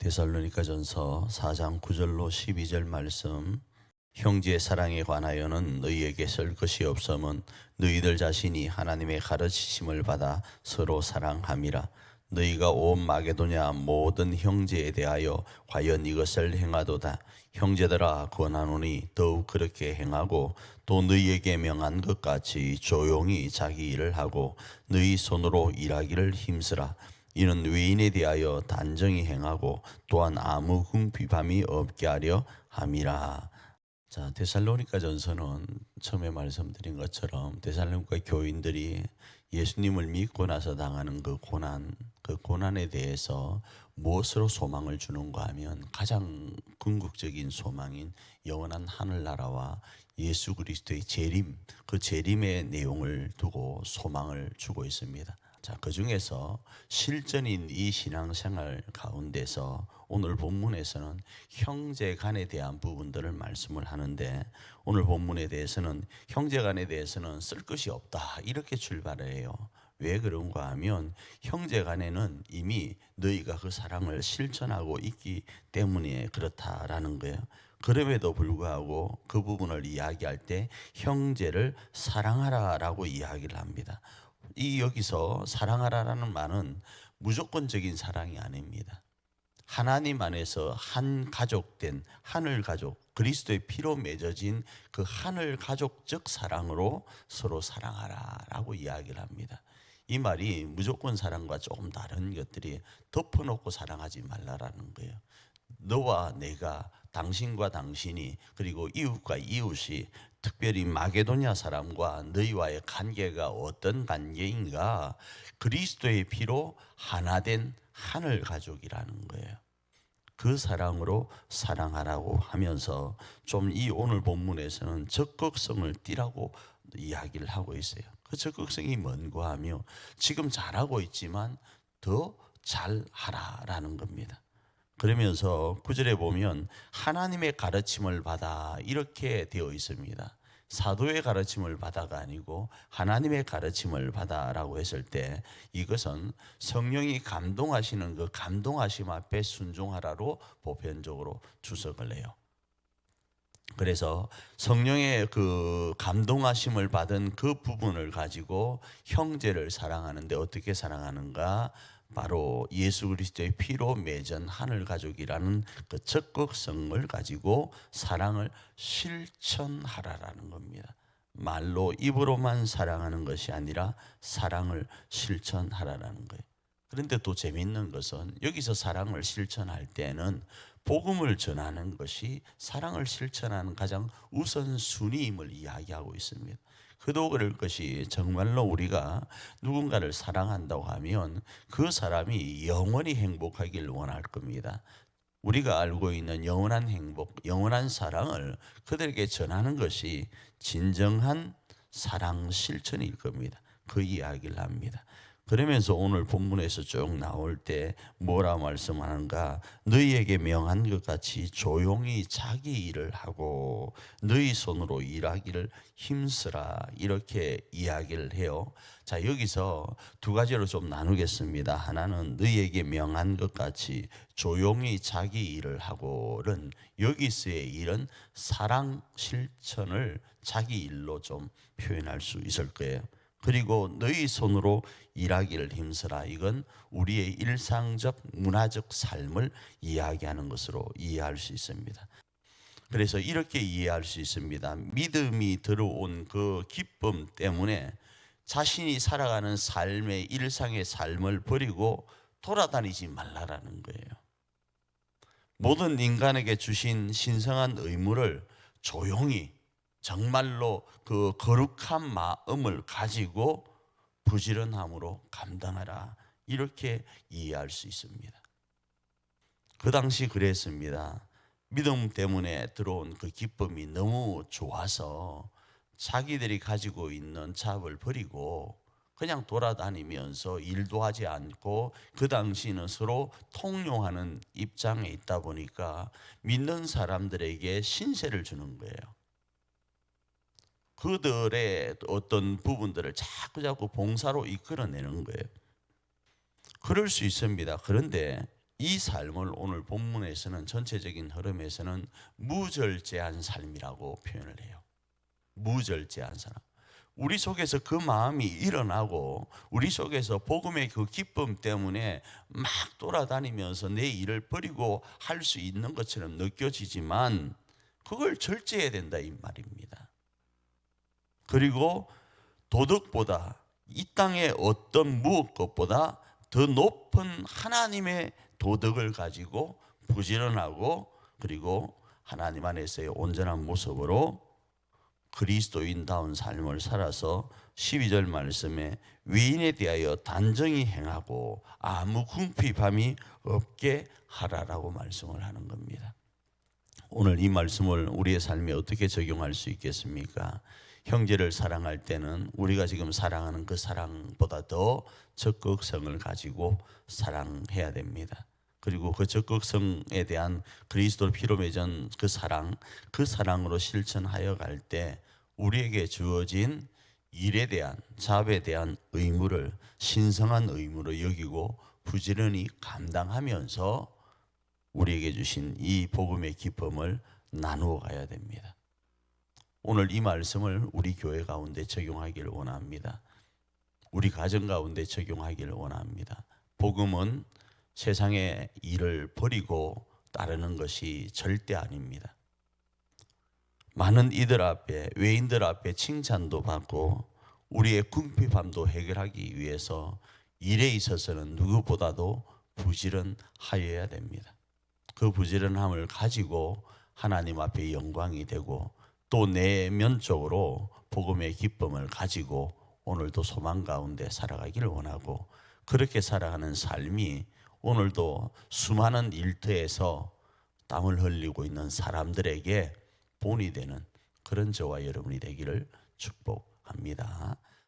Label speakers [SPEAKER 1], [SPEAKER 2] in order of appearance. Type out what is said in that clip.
[SPEAKER 1] 데살로니가전서 4장 9절로 12절 말씀. 형제의 사랑에 관하여는 너희에게 쓸 것이 없음은 너희들 자신이 하나님의 가르치심을 받아 서로 사랑함이라. 너희가 온 마게도냐 모든 형제에 대하여 과연 이것을 행하도다. 형제들아 권하노니 더욱 그렇게 행하고, 또 너희에게 명한 것 같이 조용히 자기 일을 하고 너희 손으로 일하기를 힘쓰라. 이는 외인에 대하여 단정히 행하고 또한 아무 궁핍함이 없게 하려 함이라. 자, 데살로니가전서는 처음에 말씀드린 것처럼 데살로니가 교인들이 예수님을 믿고 나서 당하는 그 고난에 대해서 무엇으로 소망을 주는가 하면 가장 궁극적인 소망인 영원한 하늘나라와 예수 그리스도의 재림, 그 재림의 내용을 두고 소망을 주고 있습니다. 자, 그 중에서 실전인 이 신앙생활 가운데서 오늘 본문에서는 형제간에 대한 부분들을 말씀을 하는데, 오늘 본문에 대해서는 형제간에 대해서는 쓸 것이 없다 이렇게 출발해요. 왜 그런가 하면 형제간에는 이미 너희가 그 사랑을 실천하고 있기 때문에 그렇다라는 거예요. 그럼에도 불구하고 그 부분을 이야기할 때 형제를 사랑하라라고 이야기를 합니다. 이 여기서 사랑하라라는 말은 무조건적인 사랑이 아닙니다. 하나님 안에서 한 가족된 하늘 가족, 그리스도의 피로 맺어진 그 하늘 가족적 사랑으로 서로 사랑하라라고 이야기를 합니다. 이 말이 무조건 사랑과 조금 다른 것들이 덮어놓고 사랑하지 말라라는 거예요. 너와 내가, 당신과 당신이, 그리고 이웃과 이웃이, 특별히 마게도냐 사람과 너희와의 관계가 어떤 관계인가? 그리스도의 피로 하나 된 하늘 가족이라는 거예요. 그 사랑으로 사랑하라고 하면서 좀 이 오늘 본문에서는 적극성을 띠라고 이야기를 하고 있어요. 그 적극성이 뭔가 하며 지금 잘하고 있지만 더 잘하라라는 겁니다. 그러면서 9절에 보면 하나님의 가르침을 받아 이렇게 되어 있습니다. 사도의 가르침을 받아가 아니고 하나님의 가르침을 받아라고 했을 때 이것은 성령이 감동하시는 그 감동하심 앞에 순종하라로 보편적으로 주석을 해요. 그래서 성령의 그 감동하심을 받은 그 부분을 가지고 형제를 사랑하는데 어떻게 사랑하는가? 바로 예수 그리스도의 피로 맺은 하늘 가족이라는 그 적극성을 가지고 사랑을 실천하라라는 겁니다. 말로 입으로만 사랑하는 것이 아니라 사랑을 실천하라라는 거예요. 그런데 또 재밌는 것은 여기서 사랑을 실천할 때는 복음을 전하는 것이 사랑을 실천하는 가장 우선순위임을 이야기하고 있습니다. 그도 그럴 것이 정말로 우리가 누군가를 사랑한다고 하면 그 사람이 영원히 행복하길 원할 겁니다. 우리가 알고 있는 영원한 행복, 영원한 사랑을 그들에게 전하는 것이 진정한 사랑 실천일 겁니다. 그 이야기를 합니다. 그러면서 오늘 본문에서 쭉 나올 때 뭐라 말씀하는가? 너희에게 명한 것 같이 조용히 자기 일을 하고 너희 손으로 일하기를 힘쓰라, 이렇게 이야기를 해요. 자, 여기서 두 가지로 좀 나누겠습니다. 하나는 너희에게 명한 것 같이 조용히 자기 일을 하고는, 여기서의 일은 사랑 실천을 자기 일로 좀 표현할 수 있을 거예요. 그리고 너희 손으로 일하기를 힘쓰라, 이건 우리의 일상적 문화적 삶을 이야기하는 것으로 이해할 수 있습니다. 그래서 이렇게 이해할 수 있습니다. 믿음이 들어온 그 기쁨 때문에 자신이 살아가는 삶의 일상의 삶을 버리고 돌아다니지 말라라는 거예요. 모든 인간에게 주신 신성한 의무를 조용히, 정말로 그 거룩한 마음을 가지고 부지런함으로 감당하라, 이렇게 이해할 수 있습니다. 그 당시 그랬습니다. 믿음 때문에 들어온 그 기쁨이 너무 좋아서 자기들이 가지고 있는 잡을 버리고 그냥 돌아다니면서 일도 하지 않고, 그 당시는 서로 통용하는 입장에 있다 보니까 믿는 사람들에게 신세를 주는 거예요. 그들의 어떤 부분들을 자꾸 봉사로 이끌어내는 거예요. 그럴 수 있습니다. 그런데 이 삶을 오늘 본문에서는 전체적인 흐름에서는 무절제한 삶이라고 표현을 해요. 무절제한 사람. 우리 속에서 그 마음이 일어나고 우리 속에서 복음의 그 기쁨 때문에 막 돌아다니면서 내 일을 버리고 할 수 있는 것처럼 느껴지지만 그걸 절제해야 된다 이 말입니다. 그리고 도덕보다 이 땅의 어떤 무엇것보다 더 높은 하나님의 도덕을 가지고 부지런하고 그리고 하나님 안에서의 온전한 모습으로 그리스도인다운 삶을 살아서 12절 말씀에 외인에 대하여 단정히 행하고 아무 궁핍함이 없게 하라라고 말씀을 하는 겁니다. 오늘 이 말씀을 우리의 삶에 어떻게 적용할 수 있겠습니까? 형제를 사랑할 때는 우리가 지금 사랑하는 그 사랑보다 더 적극성을 가지고 사랑해야 됩니다. 그리고 그 적극성에 대한 그리스도 피로 맺은 그 사랑으로 실천하여 갈 때 우리에게 주어진 일에 대한 잡에 대한 의무를 신성한 의무로 여기고 부지런히 감당하면서 우리에게 주신 이 복음의 기쁨을 나누어 가야 됩니다. 오늘 이 말씀을 우리 교회 가운데 적용하기를 원합니다. 우리 가정 가운데 적용하기를 원합니다. 복음은 세상의 일을 버리고 따르는 것이 절대 아닙니다. 많은 이들 앞에, 외인들 앞에 칭찬도 받고 우리의 궁핍함도 해결하기 위해서 일에 있어서는 누구보다도 부지런하여야 됩니다. 그 부지런함을 가지고 하나님 앞에 영광이 되고 또 내면적으로 복음의 기쁨을 가지고 오늘도 소망 가운데 살아가기를 원하고 그렇게 살아가는 삶이 오늘도 수많은 일터에서 땀을 흘리고 있는 사람들에게 본이 되는 그런 저와 여러분이 되기를 축복합니다.